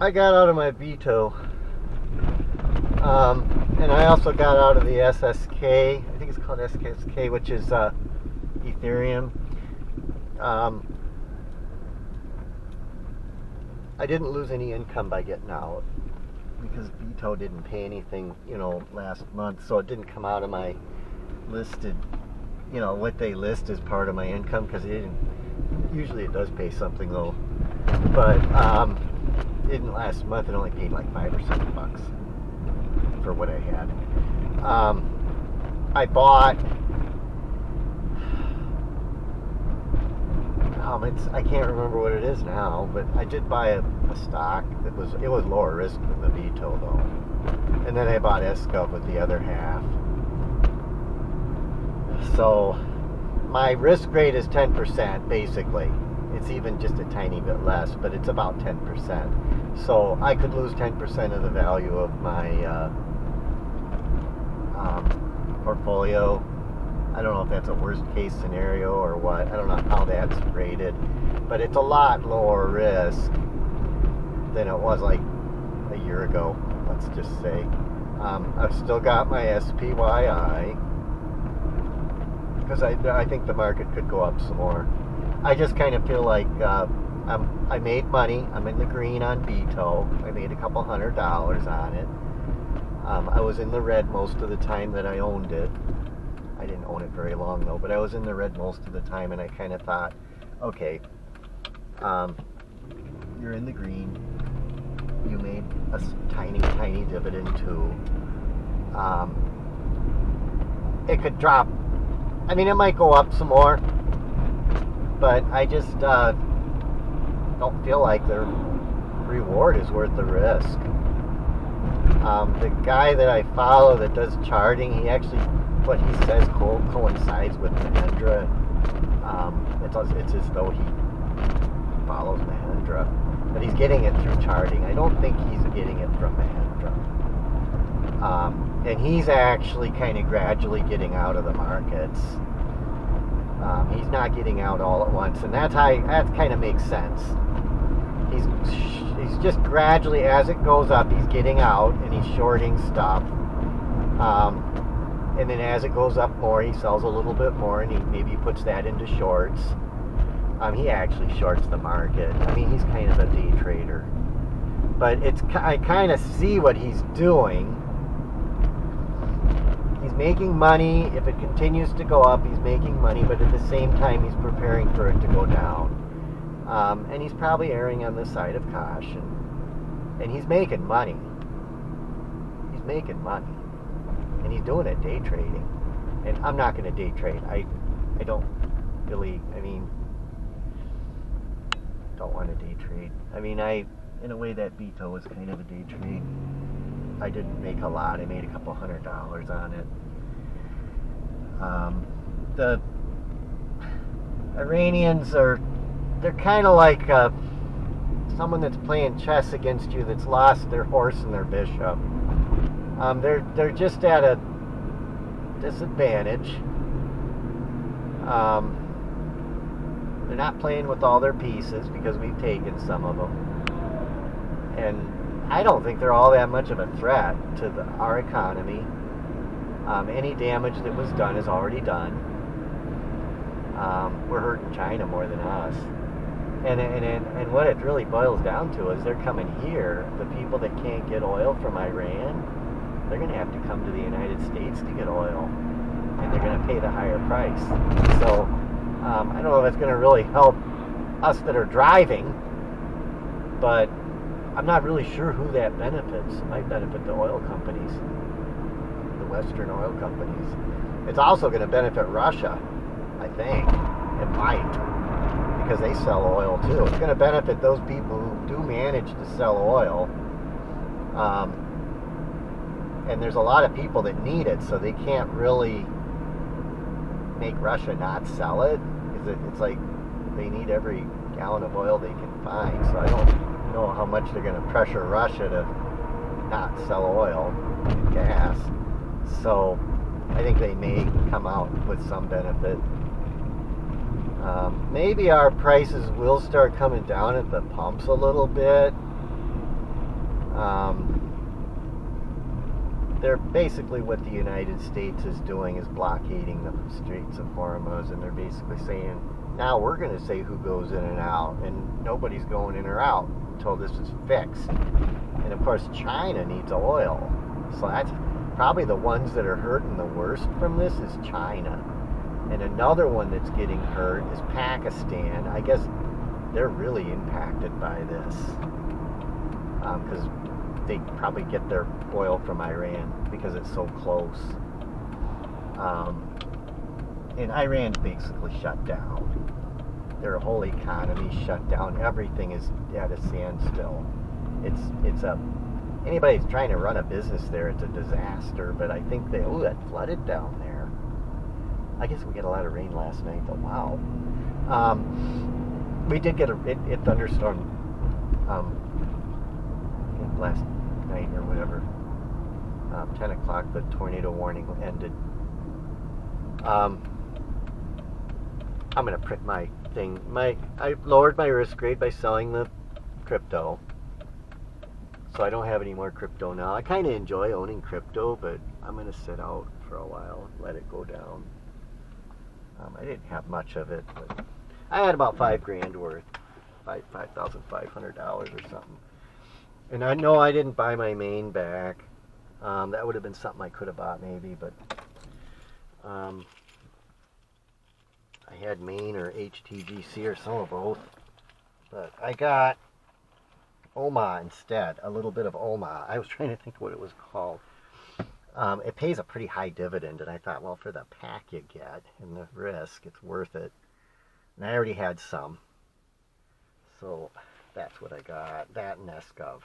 I got out of my Beto, and I also got out of the SSK. I think it's called SSK, which is Ethereum. I didn't lose any income by getting out because Beto didn't pay anything, last month, so it didn't come out of my listed, what they list as part of my income, because usually it does pay something though, but it didn't last month. It only paid like $5 or $7 for what I had. I bought I can't remember what it is now, but I did buy a stock that it was lower risk than the Beto though, and then I bought SCUB with the other half. So my risk rate is 10% basically. It's even just a tiny bit less, but it's about 10%. So I could lose 10% of the value of my portfolio. I don't know if that's a worst case scenario or what. I don't know how that's rated, but it's a lot lower risk than it was like a year ago, let's just say. I've still got my SPYI because I think the market could go up some more. I just kind of feel like I made money. I'm in the green on Beto. I made a couple $100 on it. I was in the red most of the time that I owned it. I didn't own it very long though, but I was in the red most of the time, and I kind of thought, okay, you're in the green. You made a tiny dividend too. It could drop. I mean, it might go up some more, but I just don't feel like the reward is worth the risk. The guy that I follow that does charting, he actually, what he says coincides with Necedah. It's as though he follows Necedah, but he's getting it through charting. I don't think he's getting it from Necedah. And he's actually kind of gradually getting out of the markets. He's not getting out all at once, and that kind of makes sense. He's just gradually, as it goes up, he's getting out and he's shorting stuff. And then as it goes up more, he sells a little bit more, and he maybe puts that into shorts. He actually shorts the market. I mean, he's kind of a day trader. But I kind of see what he's doing. He's making money. If it continues to go up, he's making money, but at the same time, he's preparing for it to go down. And he's probably erring on the side of caution. And he's making money. He's making money. And he's doing it day trading. And I'm not going to day trade. I don't really, don't want to day trade. In a way, that Beto was kind of a day trade. I didn't make a lot. I made a couple $100 on it. The Iranians they're kind of like someone that's playing chess against you that's lost their horse and their bishop. They're just at a disadvantage. They're not playing with all their pieces because we've taken some of them. And I don't think they're all that much of a threat to our economy. Any damage that was done is already done. We're hurting China more than us. And what it really boils down to is they're coming here. The people that can't get oil from Iran, they're going to have to come to the United States to get oil. And they're going to pay the higher price. So I don't know if it's going to really help us that are driving, but I'm not really sure who that benefits. It might benefit the oil companies, the Western oil companies. It's also going to benefit Russia, I think. It might, because they sell oil too. It's going to benefit those people who do manage to sell oil. And there's a lot of people that need it, so they can't really make Russia not sell it. It's like they need every gallon of oil they can find. So I don't know how much they're going to pressure Russia to not sell oil and gas. So I think they may come out with some benefit. Maybe our prices will start coming down at the pumps a little bit. They're basically, what the United States is doing is blockading the Straits of Hormuz, and they're basically saying, now we're going to say who goes in and out, and nobody's going in or out until this is fixed. And of course, China needs oil, so that's probably the ones that are hurting the worst from this is China. And another one that's getting hurt is Pakistan. I guess they're really impacted by this because they probably get their oil from Iran because it's so close. And Iran's basically shut down. Their whole economy shut down. Everything is at a standstill. It's a anybody who's trying to run a business there, it's a disaster. But I think it flooded down there. I guess we got a lot of rain last night, though. Wow. We did get a thunderstorm last night or whatever. 10 o'clock, the tornado warning ended. I'm going to print my thing. I lowered my risk grade by selling the crypto. So I don't have any more crypto now. I kind of enjoy owning crypto, but I'm going to sit out for a while and let it go down. I didn't have much of it, but I had about $5,000 worth. $5,500 or something. And I know I didn't buy my main back. That would have been something I could have bought maybe, but I had Maine or HTGC or some of both. But I got OMA instead, a little bit of OMA. I was trying to think what it was called. It pays a pretty high dividend, and I thought, well, for the pack you get and the risk, it's worth it. And I already had some. So that's what I got, that and Necedah.